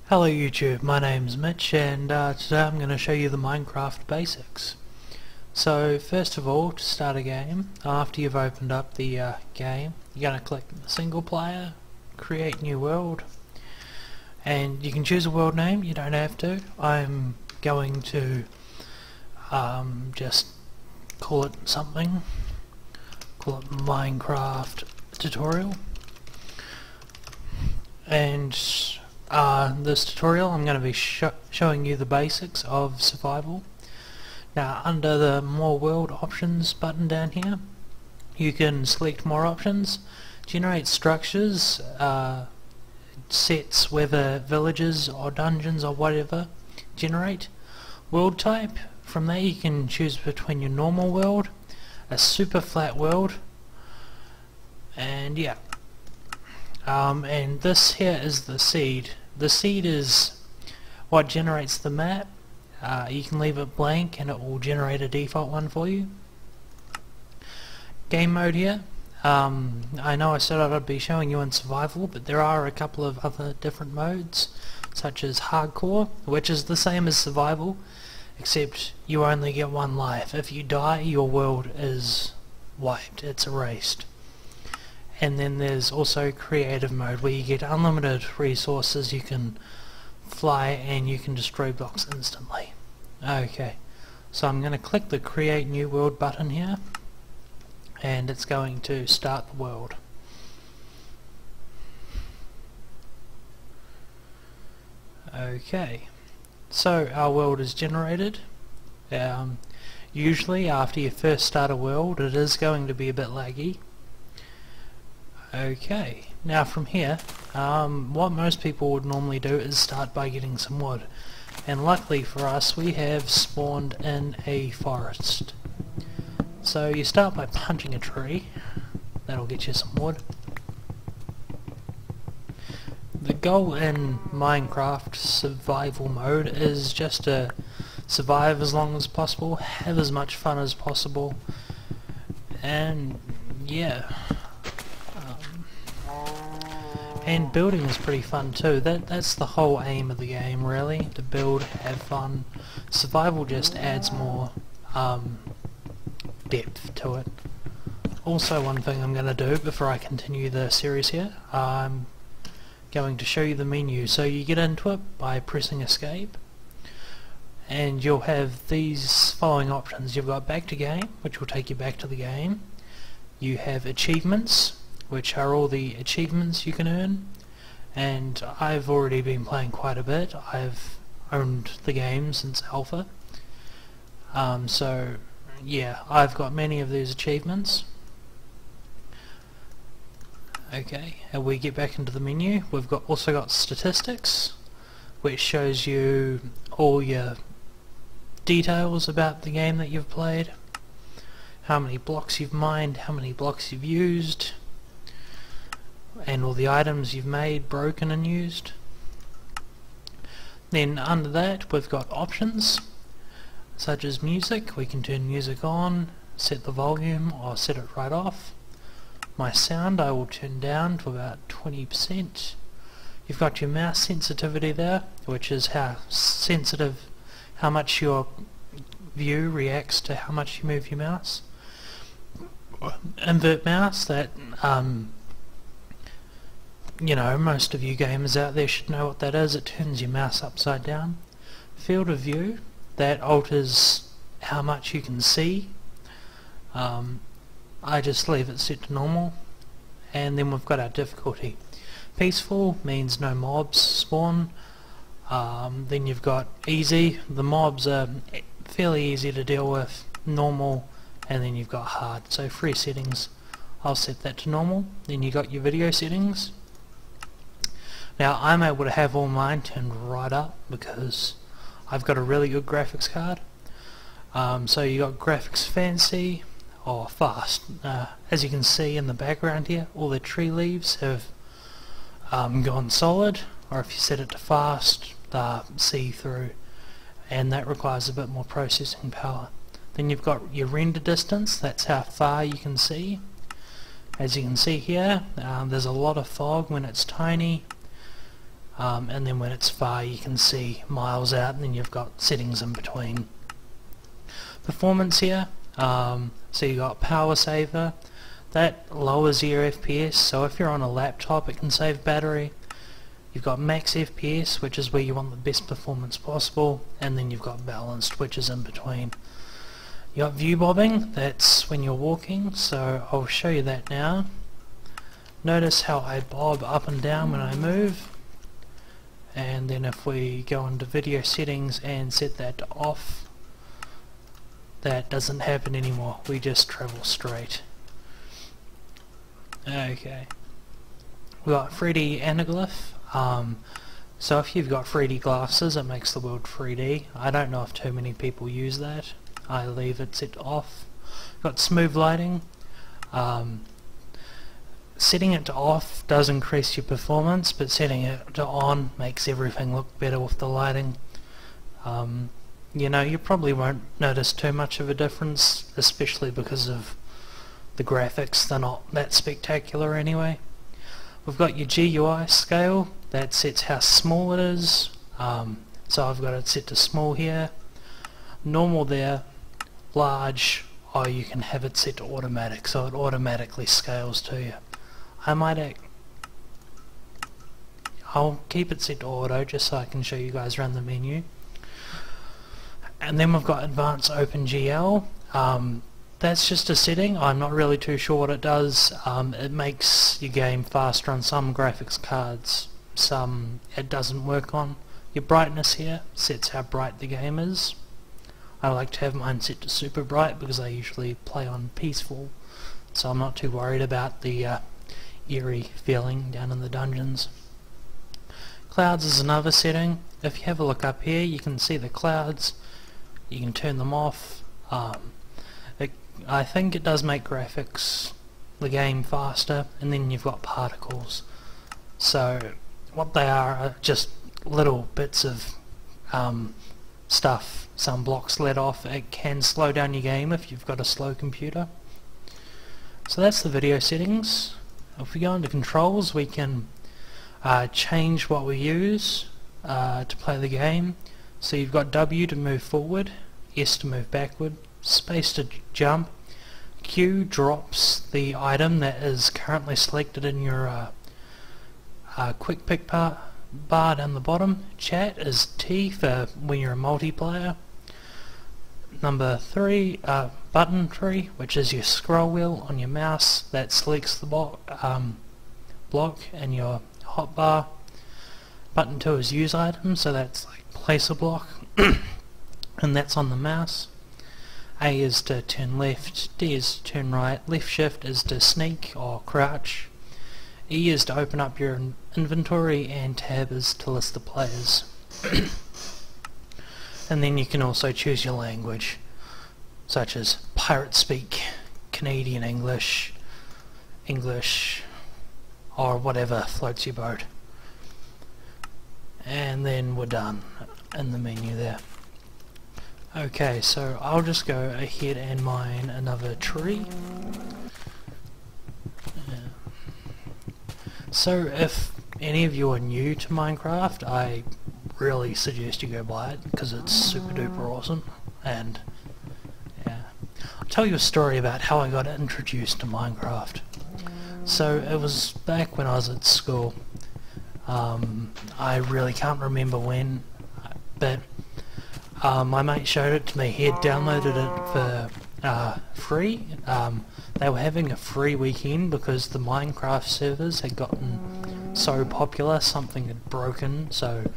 Hello YouTube, my name's Mitch and today I'm going to show you the Minecraft basics. So first of all, to start a game, after you've opened up the game, you're going to click single player, create new world, and you can choose a world name, you don't have to. I'm going to just call it something, call it Minecraft tutorial, and this tutorial I'm going to be showing you the basics of survival. Now under the more world options button down here you can select more options, generate structures, sets, whether villages or dungeons or whatever, generate world type. From there you can choose between your normal world, a super flat world, and yeah. And this here is the seed. The seed is what generates the map. You can leave it blank and it will generate a default one for you. Game mode here. I know I said I'd be showing you in survival, but there are a couple of other different modes, such as hardcore, which is the same as survival, except you only get one life. If you die, your world is wiped, it's erased. And then there's also creative mode where you get unlimited resources, you can fly and you can destroy blocks instantly. Okay, so I'm going to click the create new world button here and it's going to start the world. Okay, so our world is generated. Usually after you first start a world it is going to be a bit laggy. Okay, now from here, what most people would normally do is start by getting some wood. And luckily for us, we have spawned in a forest. So you start by punching a tree. That'll get you some wood. The goal in Minecraft survival mode is just to survive as long as possible, have as much fun as possible, and yeah. And building is pretty fun too. That's the whole aim of the game, really, to build, have fun. Survival just adds more depth to it. Also, one thing I'm going to do before I continue the series here, I'm going to show you the menu. So you get into it by pressing escape and you'll have these following options. You've got back to game, which will take you back to the game. You have achievements, which are all the achievements you can earn, and I've already been playing quite a bit. I've owned the game since alpha, so yeah, I've got many of these achievements. Okay, and we get back into the menu. We've also got statistics, which shows you all your details about the game that you've played, how many blocks you've mined, how many blocks you've used, and all the items you've made, broken and used. Then under that we've got options such as music. We can turn music on, set the volume or set it right off. My sound I will turn down to about 20%. You've got your mouse sensitivity there, which is how much your view reacts to how much you move your mouse. Invert mouse, that you know, most of you gamers out there should know what that is. It turns your mouse upside down. Field of view, that alters how much you can see. I just leave it set to normal. And then we've got our difficulty. Peaceful means no mobs spawn. Then you've got easy, the mobs are fairly easy to deal with. Normal, and then you've got hard. So 3 settings, I'll set that to normal. Then you got your video settings. Now I'm able to have all mine turned right up because I've got a really good graphics card. So you got graphics fancy or fast. As you can see in the background here, all the tree leaves have gone solid, or if you set it to fast, they're see-through, and that requires a bit more processing power. Then you've got your render distance, that's how far you can see. As you can see here, there's a lot of fog when it's tiny. and then when it's far you can see miles out, and then you've got settings in between. Performance here, so you got power saver, that lowers your FPS, so if you're on a laptop it can save battery. You've got max FPS, which is where you want the best performance possible, and then you've got balanced, which is in between. You got view bobbing, that's when you're walking, so I'll show you that now. Notice how I bob up and down when I move, and then if we go into video settings and set that to off, that doesn't happen anymore, we just travel straight. Okay, we got 3D anaglyph. So if you've got 3D glasses, it makes the world 3D. I don't know if too many people use that. I leave it set off. Got smooth lighting. Setting it to off does increase your performance, but setting it to on makes everything look better with the lighting. You know, you probably won't notice too much of a difference, especially because of the graphics. They're not that spectacular anyway. We've got your GUI scale, that sets how small it is, so I've got it set to small here, normal there, large, or you can have it set to automatic, so it automatically scales to you. I'll keep it set to auto just so I can show you guys around the menu. And then we've got advanced OpenGL. That's just a setting. I'm not really too sure what it does. It makes your game faster on some graphics cards, some it doesn't work on. Your brightness here sets how bright the game is. I like to have mine set to super bright because I usually play on peaceful, so I'm not too worried about the eerie feeling down in the dungeons. Clouds is another setting. If you have a look up here, you can see the clouds. You can turn them off. I think it does make the game faster, and then you've got particles. So what they are just little bits of stuff some blocks let off. It can slow down your game if you've got a slow computer. So that's the video settings. If we go into controls, we can change what we use to play the game. So you've got W to move forward, S to move backward, space to jump, Q drops the item that is currently selected in your quick pick bar down the bottom. Chat is T for when you're a multiplayer. Number 3, button 3, which is your scroll wheel on your mouse that selects the block and your hotbar. Button 2 is use item, so that's like place a block and that's on the mouse. A is to turn left, D is to turn right, left shift is to sneak or crouch, E is to open up your inventory, and tab is to list the players. And then you can also choose your language, such as Pirate Speak, Canadian English, English, or whatever floats your boat. And then we're done in the menu there. Okay, so I'll just go ahead and mine another tree. So if any of you are new to Minecraft, I really suggest you go buy it because it's super duper awesome. And yeah, I'll tell you a story about how I got introduced to Minecraft. So it was back when I was at school. I really can't remember when, but my mate showed it to me. He had downloaded it for free. They were having a free weekend because the Minecraft servers had gotten so popular, something had broken, so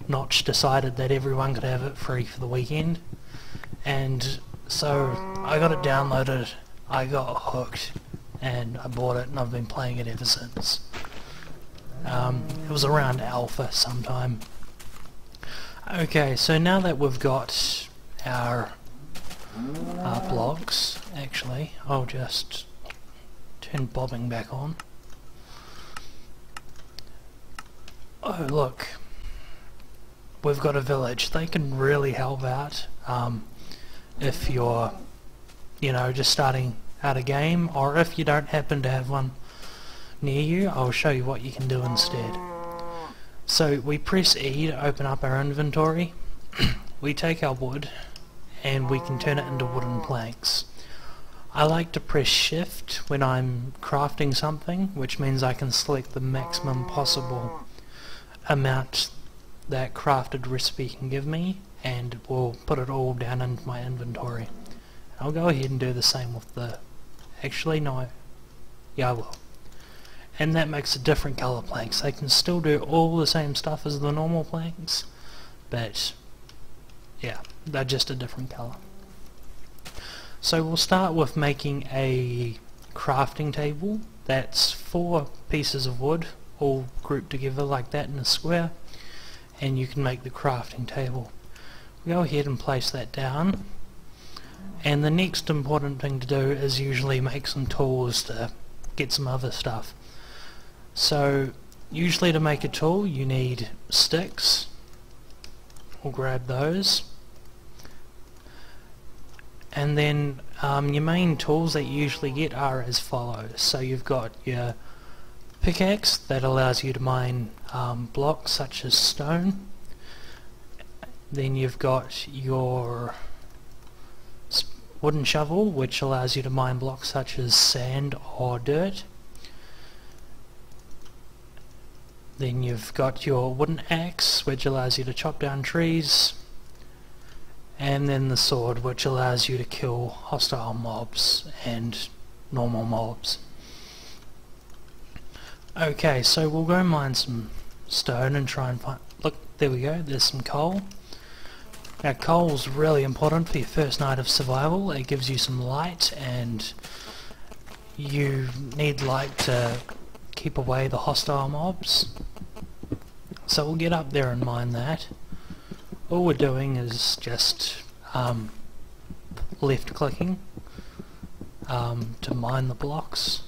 Notch decided that everyone could have it free for the weekend. And so I got it downloaded, I got hooked, and I bought it, and I've been playing it ever since. It was around alpha sometime. Okay, so now that we've got our blocks, actually, I'll just turn bobbing back on. Oh look, we've got a village. They can really help out if you're, just starting out a game, or if you don't happen to have one near you. I'll show you what you can do instead. So we press E to open up our inventory. We take our wood and we can turn it into wooden planks. I like to press shift when I'm crafting something, which means I can select the maximum possible amount that crafted recipe can give me, and it will put it all down into my inventory. I'll go ahead and do the same with the... actually no, yeah, I will. And that makes a different colour planks. They can still do all the same stuff as the normal planks, but yeah, they're just a different colour. So we'll start with making a crafting table. That's 4 pieces of wood all grouped together like that in a square, and you can make the crafting table. Go ahead and place that down, and the next important thing to do is usually make some tools to get some other stuff. So usually to make a tool you need sticks. We'll grab those. And then your main tools that you usually get are as follows. So you've got your pickaxe that allows you to mine blocks such as stone. Then you've got your wooden shovel, which allows you to mine blocks such as sand or dirt. Then you've got your wooden axe, which allows you to chop down trees. And then the sword, which allows you to kill hostile mobs and normal mobs. Okay, so we'll go mine some stone and try and find... look, there we go, there's some coal. Now coal's really important for your first night of survival. It gives you some light, and you need light to keep away the hostile mobs. So we'll get up there and mine that. All we're doing is just left clicking to mine the blocks.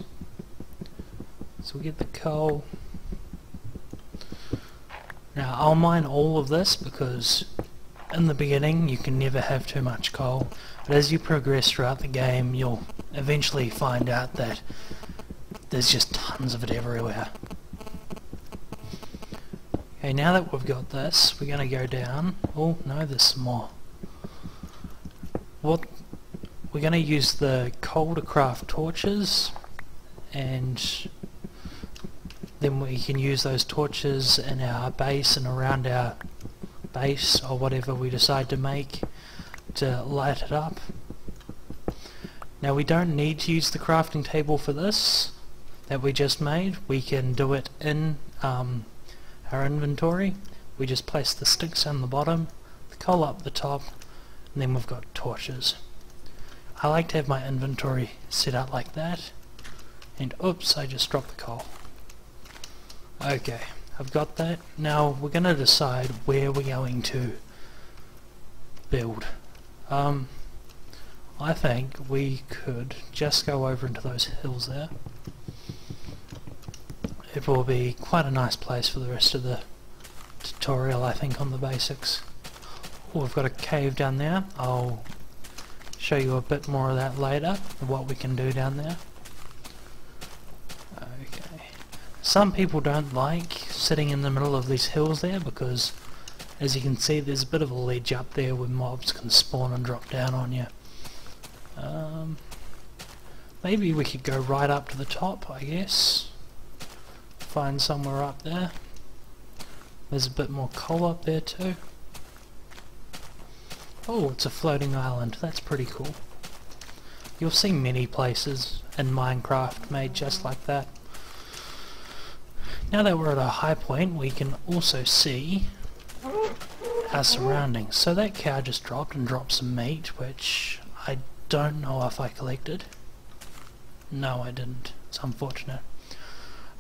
So we'll get the coal. Now I'll mine all of this because in the beginning you can never have too much coal, but as you progress throughout the game you'll eventually find out that there's just tons of it everywhere. Okay, now that we've got this, we're going to go down. Oh no, there's some more. We're going to use the coal to craft torches, and then we can use those torches in our base and around our base or whatever we decide to make to light it up. Now we don't need to use the crafting table for this that we just made. We can do it in our inventory. We just place the sticks on the bottom, the coal up the top, and then we've got torches. I like to have my inventory set up like that, and oops, I just dropped the coal. Okay, I've got that. Now we're going to decide where we're going to build. I think we could just go over into those hills there. It will be quite a nice place for the rest of the tutorial, I think, on the basics. Oh, we've got a cave down there. I'll show you a bit more of that later, of what we can do down there. Okay. Some people don't like sitting in the middle of these hills there because, as you can see, there's a bit of a ledge up there where mobs can spawn and drop down on you. Maybe we could go right up to the top, I guess. Find somewhere up there. There's a bit more coal up there too. Oh, it's a floating island. That's pretty cool. You'll see many places in Minecraft made just like that. Now that we're at a high point, we can also see our surroundings. So that cow just dropped and dropped some meat, which I don't know if I collected. No, I didn't. It's unfortunate.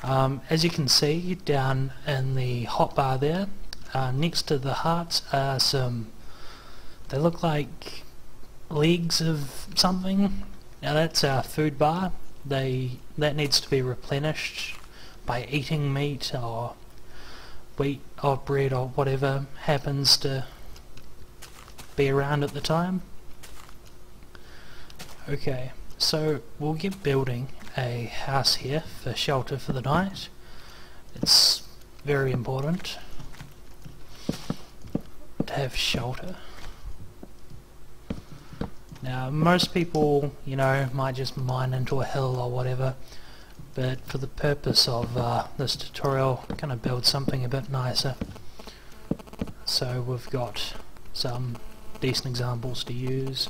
As you can see down in the hotbar there, next to the hearts are some, they look like legs of something. Now that's our food bar. That needs to be replenished by eating meat or wheat or bread or whatever happens to be around at the time. Okay, so we'll get building a house here for shelter for the night. It's very important. have shelter. Now most people, you know, might just mine into a hill or whatever, but for the purpose of this tutorial I'm going to build something a bit nicer. So we've got some decent examples to use.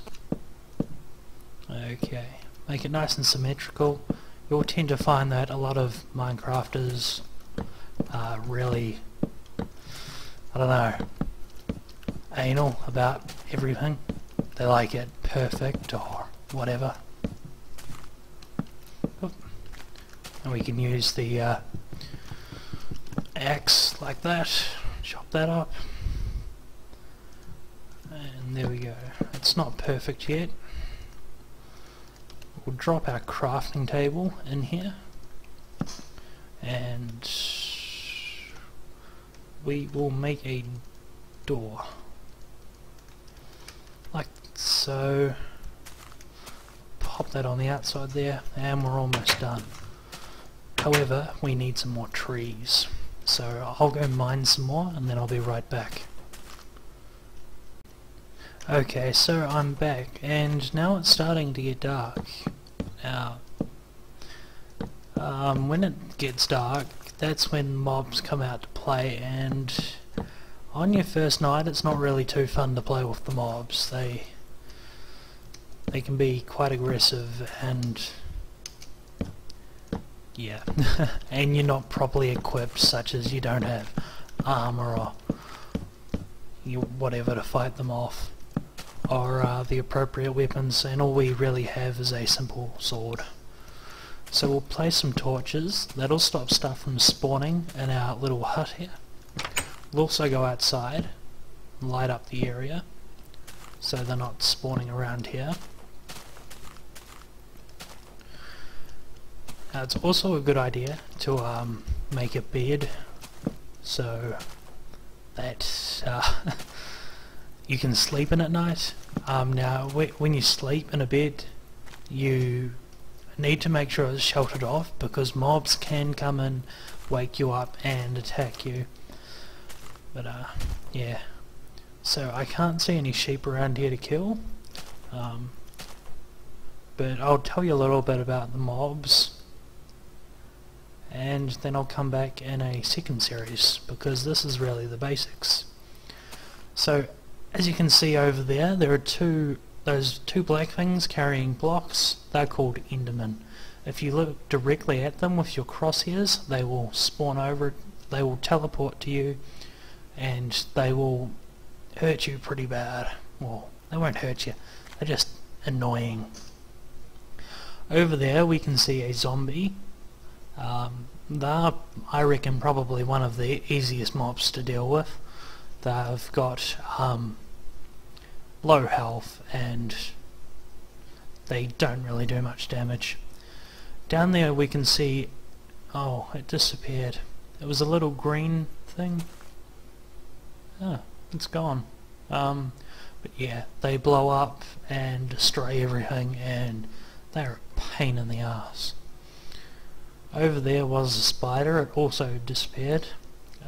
Okay, make it nice and symmetrical. You'll tend to find that a lot of Minecrafters are really, I don't know, anal about everything. They like it perfect or whatever. And we can use the axe like that, chop that up, and there we go. It's not perfect yet. We'll drop our crafting table in here, and we will make a door like so. Pop that on the outside there, and we're almost done. However, we need some more trees, so I'll go mine some more and then I'll be right back. Okay, so I'm back, and now it's starting to get dark. Now, when it gets dark, that's when mobs come out to play, and on your first night it's not really too fun to play with the mobs. They can be quite aggressive, and yeah, and you're not properly equipped, such as you don't have armor or whatever to fight them off, or the appropriate weapons, and all we really have is a simple sword. So we'll place some torches. That'll stop stuff from spawning in our little hut here. We'll also go outside and light up the area so they're not spawning around here. Now it's also a good idea to make a bed so that you can sleep in at night. Now when you sleep in a bed, you need to make sure it's sheltered off, because mobs can come and wake you up and attack you. But yeah, so I can't see any sheep around here to kill, but I'll tell you a little bit about the mobs, and then I'll come back in a second series, because this is really the basics. So as you can see over there, there are those two black things carrying blocks. They're called Endermen. If you look directly at them with your crosshairs, they will spawn over, they will teleport to you, and they will hurt you pretty bad. Well, they won't hurt you, they're just annoying. Over there we can see a zombie. They're, I reckon, probably one of the easiest mobs to deal with. They've got low health and they don't really do much damage. Down there we can see, oh, it disappeared. It was a little green thing. Oh, it's gone. But yeah, they blow up and destroy everything, and they're a pain in the ass. Over there was a spider. It also disappeared.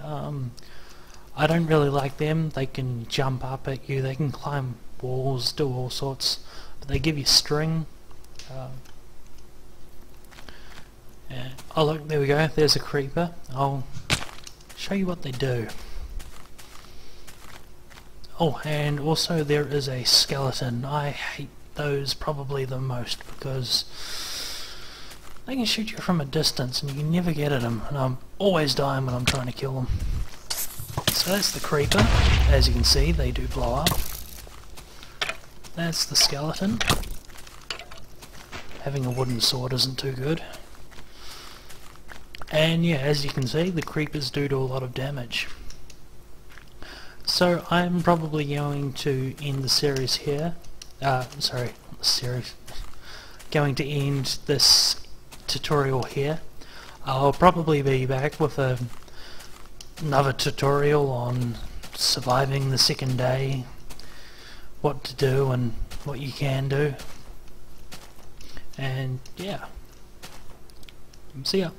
I don't really like them. They can jump up at you, they can climb walls, do all sorts, but they give you string. Yeah. Oh look, there we go, there's a creeper. I'll show you what they do. Oh, and also there is a skeleton. I hate those probably the most, because they can shoot you from a distance and you can never get at them, and I'm always dying when I'm trying to kill them. So that's the creeper. As you can see, they do blow up. That's the skeleton. Having a wooden sword isn't too good. And yeah, as you can see, the creepers do a lot of damage. So I'm probably going to end the series here. Going to end this tutorial here. I'll probably be back with another tutorial on surviving the second day, what to do and what you can do, and yeah, see ya.